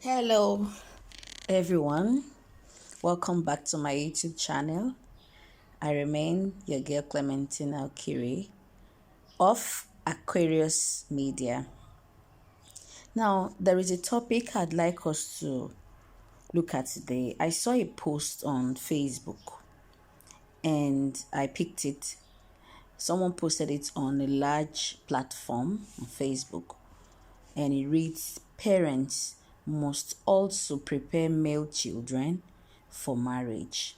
Hello, everyone. Welcome back to my YouTube channel. I remain your girl Clementina Okiri of Aquarius Media. Now, there is a topic I'd like us to look at today. I saw a post on Facebook and I picked it. Someone posted it on a large platform on Facebook, and it reads: Parents must also prepare male children for marriage,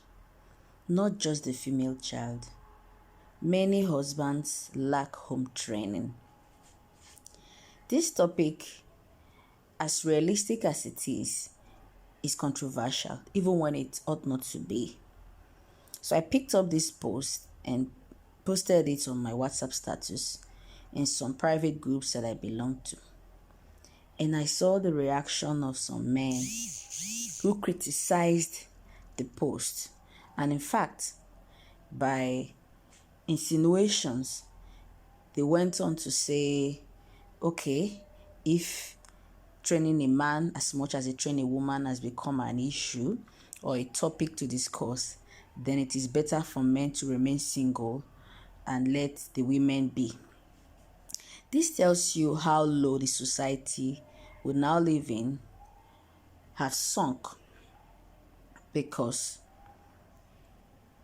not just the female child. Many husbands lack home training. This topic, as realistic as it is controversial, even when it ought not to be. So I picked up this post and posted it on my WhatsApp status in some private groups that I belong to. And I saw the reaction of some men who criticized the post. And in fact, by insinuations, they went on to say, okay, if training a man as much as a train a woman has become an issue or a topic to discuss, then it is better for men to remain single and let the women be. This tells you how low the society we now live in have sunk, because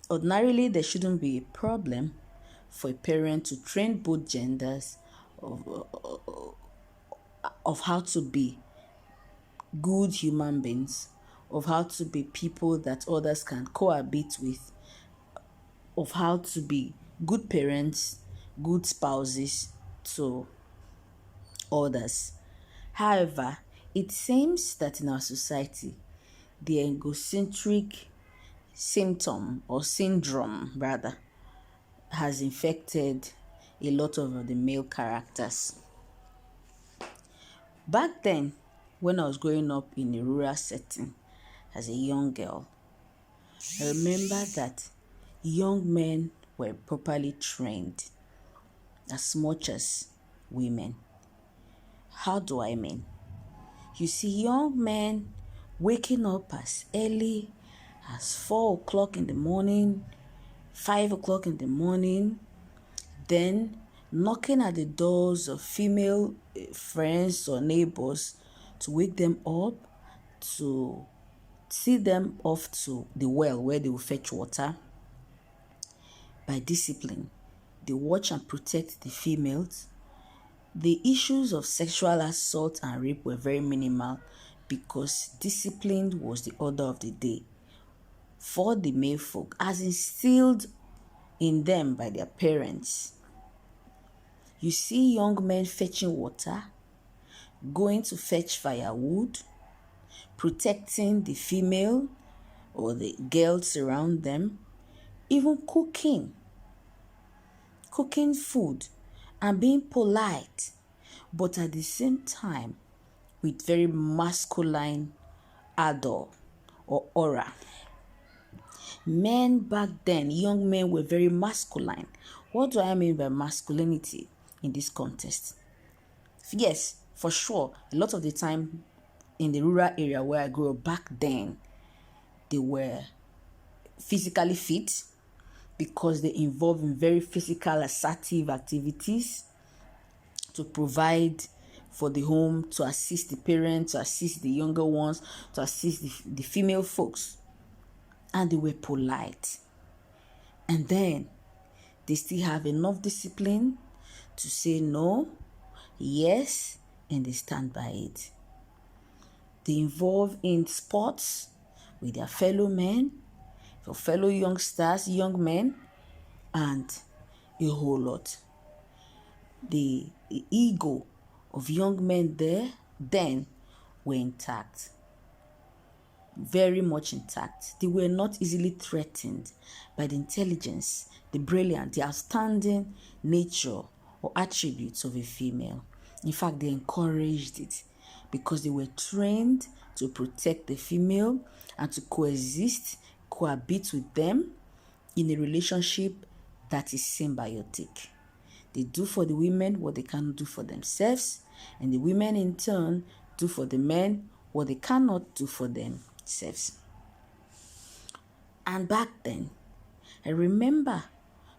ordinarily there shouldn't be a problem for a parent to train both genders of how to be good human beings, of how to be people that others can cohabit with, of how to be good parents, good spouses to others. However, it seems that in our society, the egocentric symptom or syndrome rather has infected a lot of the male characters. Back then, when I was growing up in a rural setting as a young girl, I remember that young men were properly trained as much as women. How do I mean? You see young men waking up as early as 4 o'clock in the morning, 5 o'clock in the morning, then knocking at the doors of female friends or neighbors to wake them up, to see them off to the well where they will fetch water. By discipline, they watch and protect the females. The issues of sexual assault and rape were very minimal because discipline was the order of the day for the male folk, as instilled in them by their parents. You see young men fetching water, going to fetch firewood, protecting the female or the girls around them, even cooking food and being polite, but at the same time with very masculine ardor or aura. Men back then, young men, were very masculine. What do I mean by masculinity in this context? Yes, for sure, a lot of the time in the rural area where I grew up back then, they were physically fit because they involve in very physical assertive activities to provide for the home, to assist the parents, to assist the younger ones, to assist the female folks. And they were polite. And then they still have enough discipline to say no, yes, and they stand by it. They involve in sports with their fellow men, your fellow youngsters, young men, and a whole lot. The ego of young men there then were intact, very much intact. They were not easily threatened by the intelligence, the brilliant, the outstanding nature or attributes of a female. In fact, they encouraged it because they were trained to protect the female and to cohabit with them in a relationship that is symbiotic. They do for the women what they cannot do for themselves, and the women in turn do for the men what they cannot do for themselves. And back then, I remember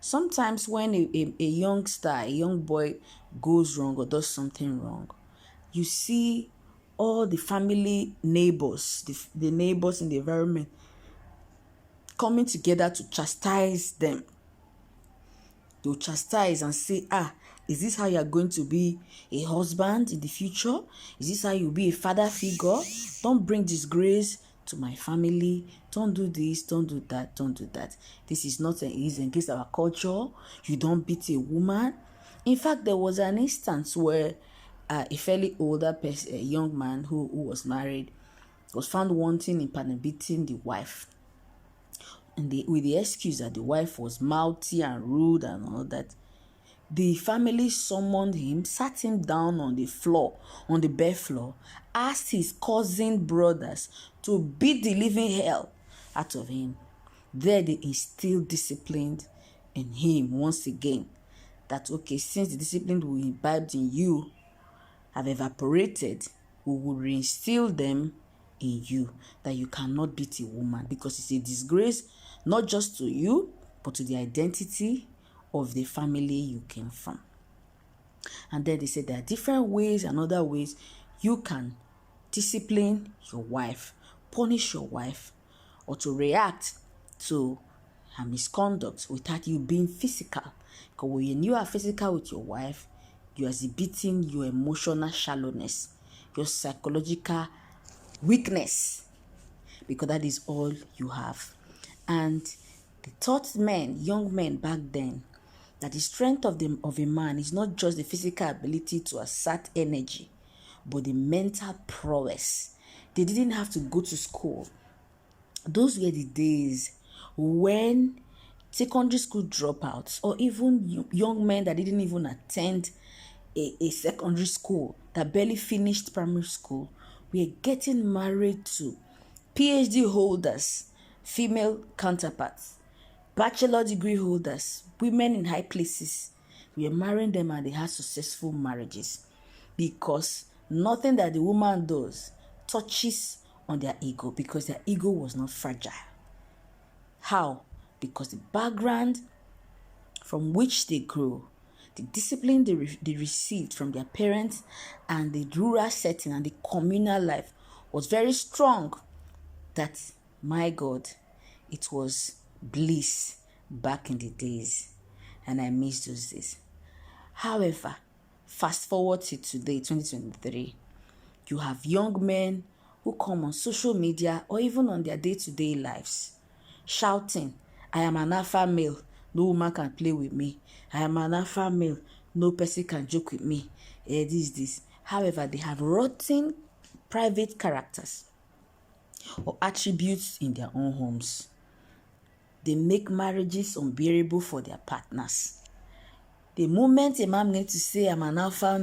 sometimes when a youngster, a young boy goes wrong or does something wrong, you see all the family neighbors, the neighbors in the environment coming together to chastise them. They'll chastise and say, is this how you're going to be a husband in the future? Is this how you'll be a father figure? Don't bring disgrace to my family. Don't do this, don't do that, don't do that. This is not against our culture. You don't beat a woman. In fact, there was an instance where a fairly older person, a young man who was married, was found wanting in beating the wife. And with the excuse that the wife was mouthy and rude and all that. The family summoned him, sat him down on the floor, on the bare floor, asked his cousin brothers to beat the living hell out of him. There they instilled discipline in him once again. That, okay, since the discipline we imbibed in you have evaporated, we will reinstill them in you, that you cannot beat a woman, because it's a disgrace not just to you, but to the identity of the family you came from. And then they said there are different ways and other ways you can discipline your wife, punish your wife, or to react to her misconduct without you being physical. Because when you are physical with your wife, you are exhibiting your emotional shallowness, your psychological weakness, because that is all you have. And they taught young men back then, that the strength of a man is not just the physical ability to assert energy, but the mental prowess. They didn't have to go to school. Those were the days when secondary school dropouts, or even young men that didn't even attend a secondary school, that barely finished primary school, were getting married to PhD holders, female counterparts, bachelor degree holders, women in high places. We were marrying them and they had successful marriages, because nothing that the woman does touches on their ego, because their ego was not fragile. How? Because the background from which they grew, the discipline they received from their parents, and the rural setting and the communal life was very strong. That, my God, it was bliss back in the days, and I miss those days. However, fast forward to today, 2023, you have young men who come on social media or even on their day-to-day lives shouting, I am an alpha male, no woman can play with me. I am an alpha male, no person can joke with me. This. However, they have rotten private characters or attributes in their own homes. They make marriages unbearable for their partners. The moment a man needs to say, I'm an alpha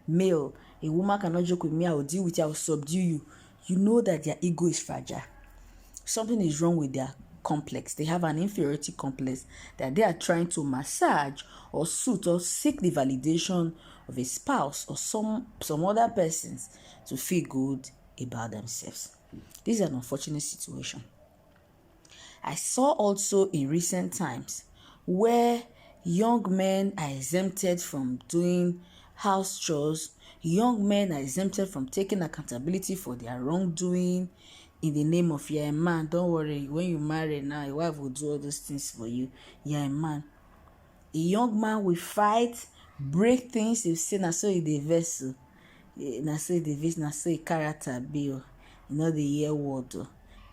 male, a woman cannot joke with me, I will deal with you, I will subdue you, you know that their ego is fragile. Something is wrong with their complex. They have an inferiority complex that they are trying to massage or soothe or seek the validation of a spouse or some other persons to feel good about themselves. This is an unfortunate situation. I saw also in recent times where young men are exempted from doing house chores, young men are exempted from taking accountability for their wrongdoing in the name of, you're a man, don't worry, when you marry now, your wife will do all those things for you, you're a man. A young man will fight, break things, he'll say, na so the vessel, na so the vessel, na so a character be, you know, the year word,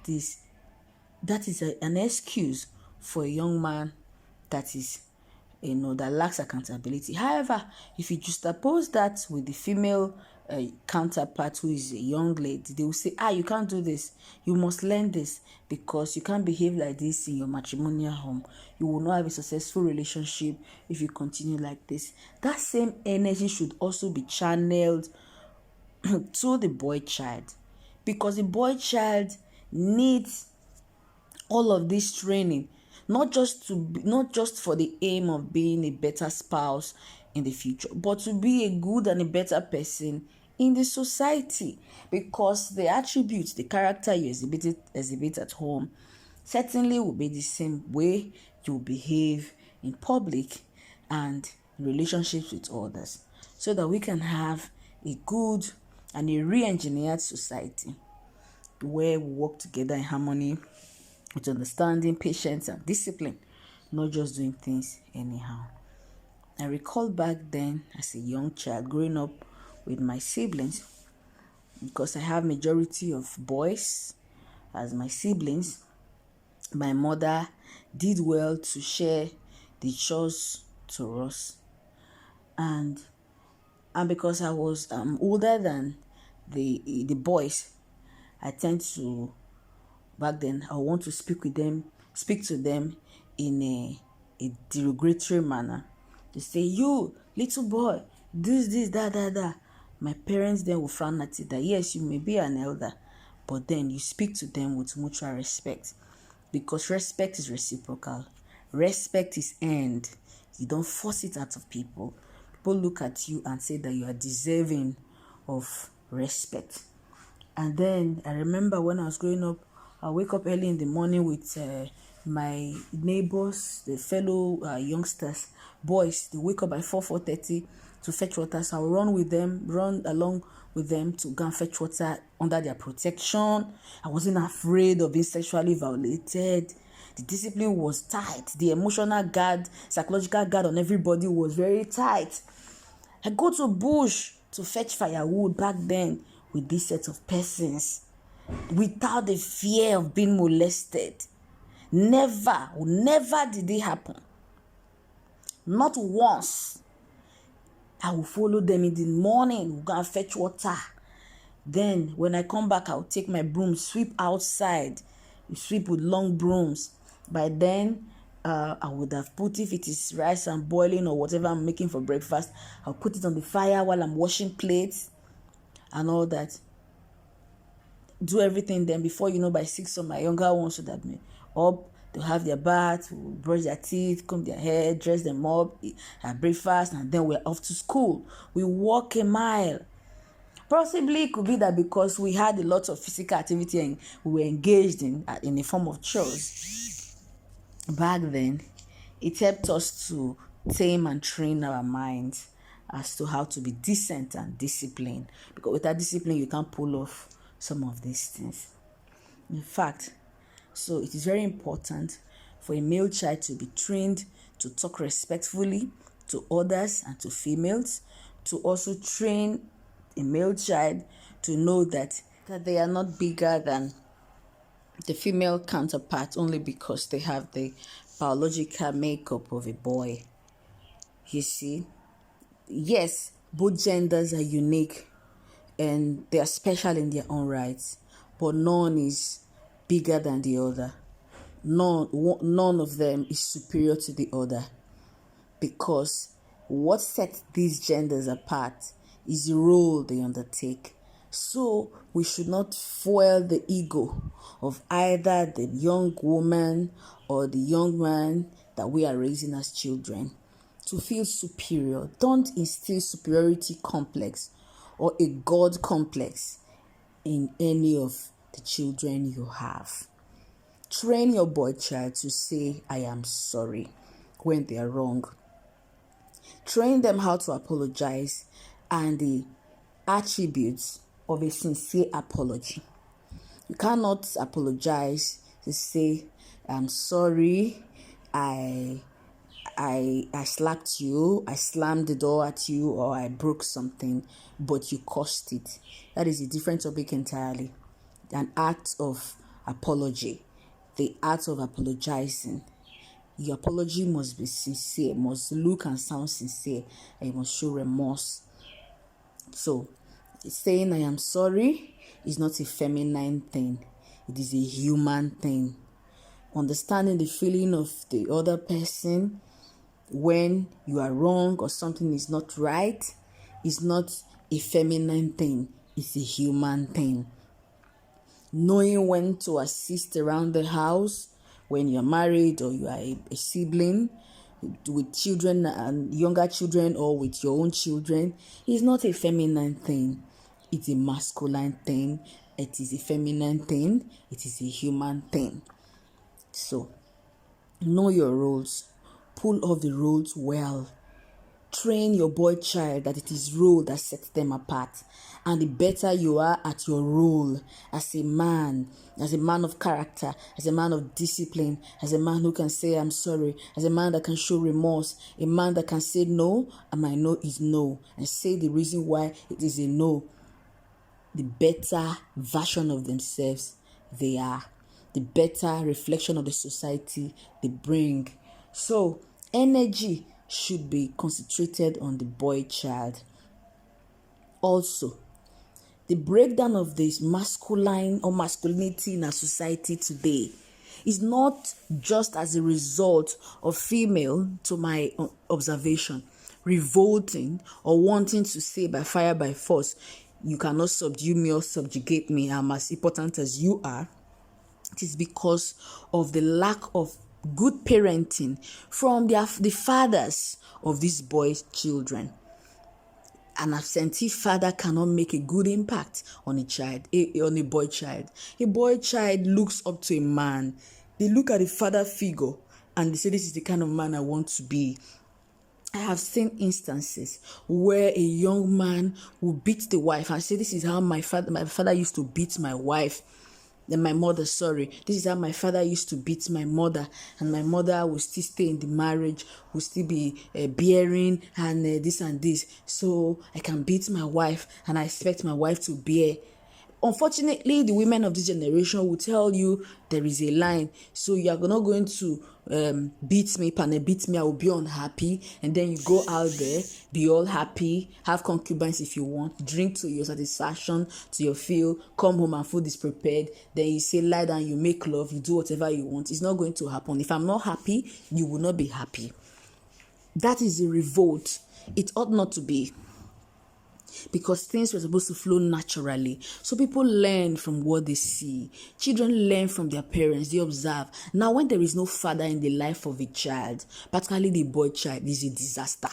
this. That is an excuse for a young man that is, that lacks accountability. However, if you juxtapose that with the female counterpart who is a young lady, they will say, you can't do this. You must learn this, because you can't behave like this in your matrimonial home. You will not have a successful relationship if you continue like this. That same energy should also be channeled to the boy child, because the boy child needs all of this training, not just for the aim of being a better spouse in the future, but to be a good and a better person in the society, because the attributes, the character you exhibit at home certainly will be the same way you behave in public and in relationships with others, so that we can have a good and a re-engineered society where we work together in harmony with understanding, patience, and discipline, not just doing things anyhow. I recall back then as a young child growing up with my siblings, because I have majority of boys as my siblings. My mother did well to share the chores to us, and because I was older than the boys, I tend to, back then, I want to speak to them in a derogatory manner. They say, "You little boy, this, that." My parents then will frown at it, that yes, you may be an elder, but then you speak to them with mutual respect, because respect is reciprocal. Respect is earned. You don't force it out of people. People look at you and say that you are deserving of respect. And then I remember when I was growing up, I wake up early in the morning with my neighbors, the fellow youngsters, boys. They wake up by 4:30 to fetch water. So I'll run along with them to go and fetch water under their protection. I wasn't afraid of being sexually violated. The discipline was tight. The emotional guard, psychological guard on everybody was very tight. I go to bush to fetch firewood back then with this set of persons, without the fear of being molested. Never did it happen. Not once. I will follow them in the morning, we'll go and fetch water. Then when I come back, I'll take my broom, sweep outside. We sweep with long brooms. By then, I would have put, if it is rice I'm boiling or whatever I'm making for breakfast, I'll put it on the fire while I'm washing plates and all that. Do everything. Then before you know, by 6, of my younger ones should have been up. They'll have their bath, brush their teeth, comb their hair, dress them up, have breakfast, and then we're off to school. We walk a mile. Possibly it could be that because we had a lot of physical activity and we were engaged in a form of chores back then, it helped us to tame and train our minds as to how to be decent and disciplined. Because without discipline, you can't pull off some of these things. In fact, so it is very important for a male child to be trained to talk respectfully to others and to females, to also train a male child to know that they are not bigger than the female counterpart only because they have the biological makeup of a boy. You see, yes, both genders are unique and they are special in their own rights, but none is bigger than the other. None of them is superior to the other, because what sets these genders apart is the role they undertake. So we should not fuel the ego of either the young woman or the young man that we are raising as children to feel superior. Don't instill superiority complex or a God complex in any of the children you have. Train your boy child to say, "I am sorry," when they are wrong. Train them how to apologize and the attributes of a sincere apology. You cannot apologize to say, "I'm sorry, I slapped you, I slammed the door at you, or I broke something, but you caused it." That is a different topic entirely. An act of apology, the act of apologizing. Your apology must be sincere, must look and sound sincere, and you must show remorse. So, saying "I am sorry" is not a feminine thing. It is a human thing. Understanding the feeling of the other person when you are wrong or something is not right is not a feminine thing. It's a human thing. Knowing when to assist around the house when you're married or you are a sibling with children and younger children or with your own children is not a feminine thing. It's a masculine thing. It is a feminine thing. It is a human thing. So, know your roles. Pull off the roles well. Train your boy child that it is role that sets them apart. And the better you are at your role as a man of character, as a man of discipline, as a man who can say I'm sorry, as a man that can show remorse, a man that can say no, and my no is no, and say the reason why it is a no, the better version of themselves they are, the better reflection of the society they bring. So, energy should be concentrated on the boy child. Also, the breakdown of this masculine or masculinity in our society today is not just as a result of female, to my observation, revolting or wanting to say by fire by force, you cannot subdue me or subjugate me, I'm as important as you are. It is because of the lack of good parenting from the fathers of these boys' children. An absentee father cannot make a good impact on on a boy child. A boy child looks up to a man. They look at the father figure and they say, this is the kind of man I want to be. I have seen instances where a young man will beat the wife and say, this is how my father used to beat my wife. My mother, this is how my father used to beat my mother, and my mother will still stay in the marriage, will still be bearing and this and this, so I can beat my wife and I expect my wife to bear. Unfortunately, the women of this generation will tell you there is a line, so you are not going to beat me, I will be unhappy, and then you go out there, be all happy, have concubines if you want, drink to your satisfaction, to your fill, come home and food is prepared, then you say lie down, you make love, you do whatever you want. It's not going to happen. If I'm not happy, you will not be happy. That is a revolt. It ought not to be, because things were supposed to flow naturally. So people learn from what they see. Children learn from their parents. They observe. Now, when there is no father in the life of a child, particularly the boy child, is a disaster.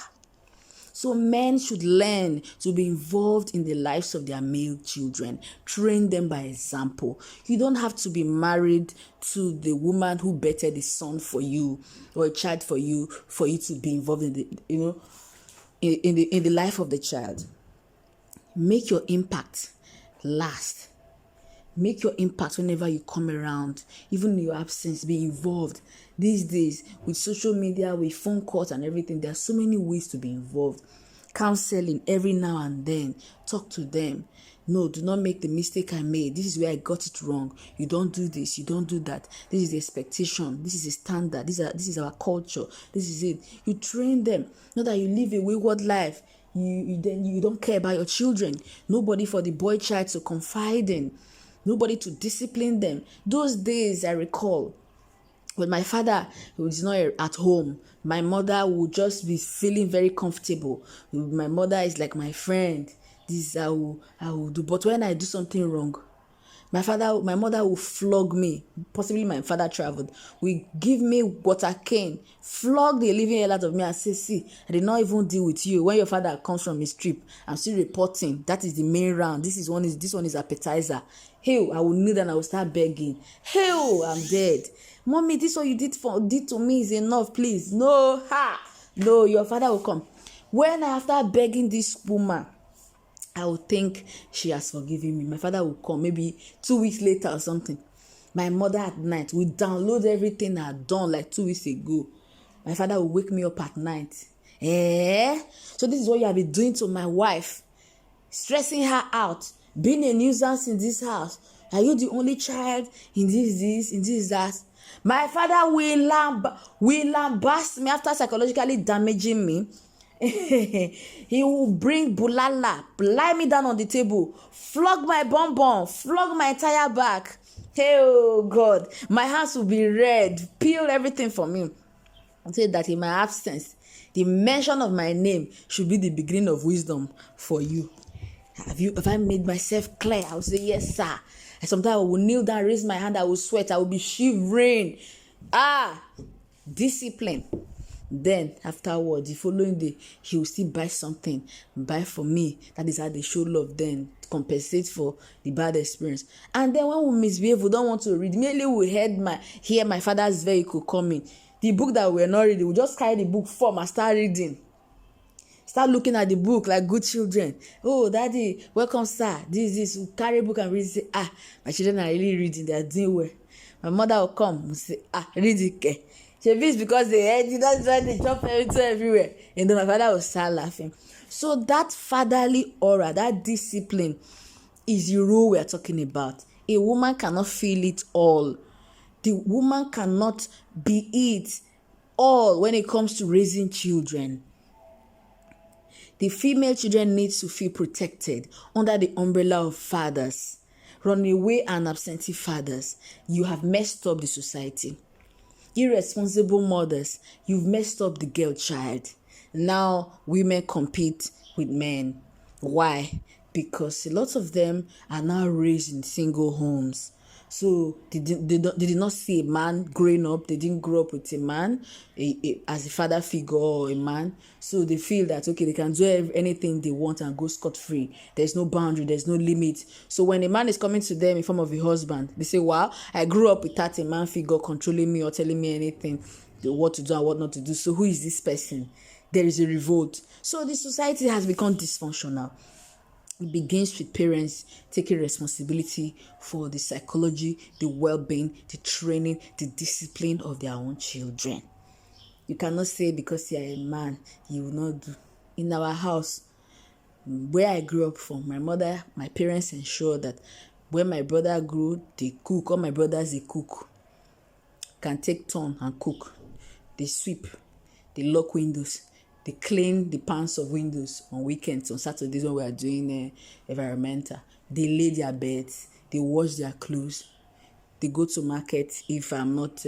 So men should learn to be involved in the lives of their male children. Train them by example. You don't have to be married to the woman who bettered a son for you or a child for you to be involved in the life of the child. Make your impact last. Make your impact whenever you come around, even in your absence. Be involved. These days, with social media, with phone calls and everything, there are so many ways to be involved. Counseling every now and then. Talk to them. No, do not make the mistake I made. This is where I got it wrong. You don't do this. You don't do that. This is the expectation. This is a standard. This is our culture. This is it. You train them. Not that you live a wayward life. You don't care about your children. Nobody for the boy child to confide in. Nobody to discipline them. Those days I recall, when my father was not at home, my mother would just be feeling very comfortable. My mother is like my friend. This I will do. But when I do something wrong, my mother will flog me. Possibly my father traveled. Will give me water cane, flog the living hell out of me and say, see, I did not even deal with you. When your father comes from his trip, I'm still reporting. That is the main round. This one is appetizer. Hey, I will kneel and I will start begging. Hey, I'm dead. Mommy, this what you did to me is enough, please. No, no, your father will come. When after begging this woman, I would think she has forgiven me. My father will come maybe 2 weeks later or something. My mother at night will download everything I had done like 2 weeks ago. My father will wake me up at night. So this is what you have been doing to my wife. Stressing her out. Being a nuisance in this house. Are you the only child in this, that? My father will lambast me after psychologically damaging me. He will bring bulala, lie me down on the table, flog my bum, flog my entire back. Hey, oh God, my hands will be red, peel everything for me. I say that in my absence, the mention of my name should be the beginning of wisdom for you. Have I made myself clear? I will say yes, sir. And sometimes I will kneel down, raise my hand, I will sweat, I will be shivering. Discipline. Then afterward, the following day, he will still buy something, buy for me. That is how they show love then, compensate for the bad experience. And then when we misbehave, we don't want to read. Immediately we hear my father's vehicle coming. The book that we're not reading, we just carry the book form and start reading. Start looking at the book like good children. Oh, daddy, welcome, sir. This. We carry book and read. Say, my children are really reading. They are doing well. My mother will come and say, read it. Maybe it's because they heard it. That's why they jump everywhere. And then my father will start laughing. So that fatherly aura, that discipline is the role we are talking about. A woman cannot feel it all. The woman cannot be it all when it comes to raising children. The female children need to feel protected under the umbrella of fathers. Runaway and absentee fathers, you have messed up the society. Irresponsible mothers, you've messed up the girl child. Now women compete with men. Why? Because a lot of them are now raised in single homes. So they did not see a man growing up. They didn't grow up with a man as a father figure or a man. So they feel that, okay, they can do anything they want and go scot-free. There's no boundary. There's no limit. So when a man is coming to them in form of a husband, they say, wow, I grew up without a man figure controlling me or telling me anything, what to do and what not to do. So who is this person? There is a revolt. So the society has become dysfunctional. It begins with parents taking responsibility for the psychology, the well-being, the training, the discipline of their own children. You cannot say because you are a man, you will not do. In our house, where I grew up from, my parents ensured that when my brother grew, they cook. All my brothers, they cook. Can take turn and cook. They sweep. They lock windows. They clean the pans of windows on weekends, on Saturdays when we are doing environmental. They lay their beds. They wash their clothes. They go to market. If I'm not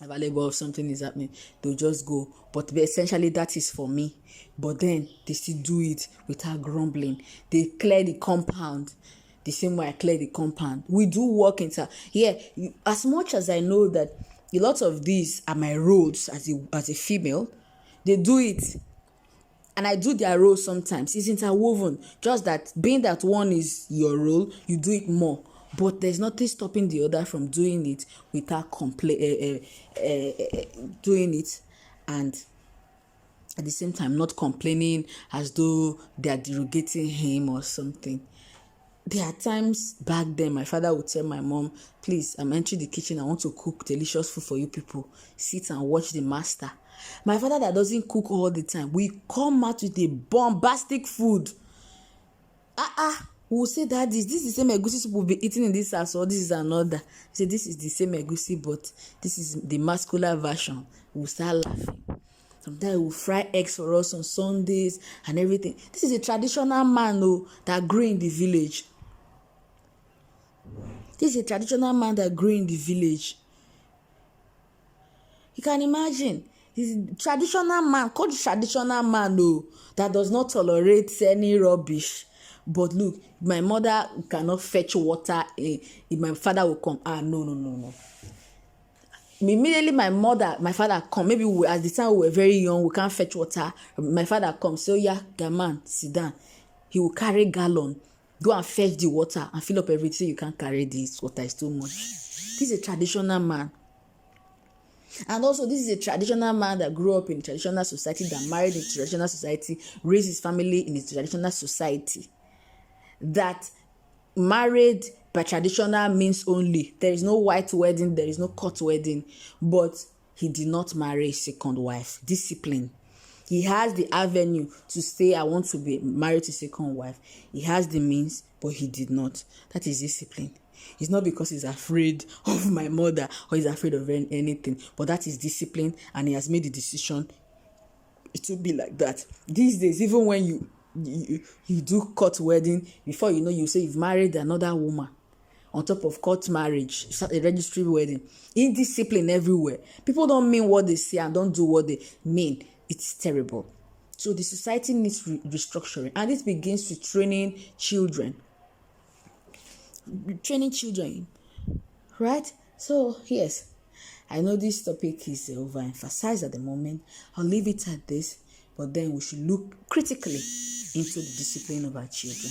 available or something is happening, they'll just go. But essentially that is for me. But then they still do it without grumbling. They clear the compound the same way I clear the compound. We do work inside. As much as I know that a lot of these are my roles as a female, they do it, and I do their role sometimes. It's interwoven. Just that being that one is your role, you do it more. But there's nothing stopping the other from doing it without doing it, and at the same time not complaining as though they are derogating him or something. There are times back then my father would tell my mom, please, I'm entering the kitchen, I want to cook delicious food for you people. Sit and watch the master. My father that doesn't cook all the time, we come out with a bombastic food. We will say that this is the same egusi soup we'll be eating in this house, or this is another. Say this is the same egusi, but this is the masculine version. We'll start laughing. Sometimes we'll fry eggs for us on Sundays and everything. This is a traditional man that grew in the village. This is a traditional man that grew in the village. You can imagine. He's a traditional man, called traditional man, that does not tolerate any rubbish. But look, my mother cannot fetch water. If my father will come, no. Immediately my father come. Maybe at the time we were very young, we can't fetch water. My father comes, so man, sit down. He will carry gallon, go and fetch the water and fill up everything. You can't carry this water, it's too much. This is a traditional man. And also, this is a traditional man that grew up in a traditional society, that married in a traditional society, raised his family in a traditional society, that married by traditional means only. There is no white wedding, there is no court wedding, but he did not marry a second wife. Discipline. He has the avenue to say, I want to be married to a second wife. He has the means, but he did not. That is discipline. It's not because he's afraid of my mother or he's afraid of anything, but that is discipline, and he has made the decision it will be like that. These days, even when you do court wedding, before you know, you say you've married another woman on top of court marriage, a registry wedding. Indiscipline everywhere. People don't mean what they say and don't do what they mean. It's terrible. So the society needs restructuring, and it begins with training children, right? So yes, I know this topic is overemphasized at the moment. I'll leave it at this, but then we should look critically into the discipline of our children.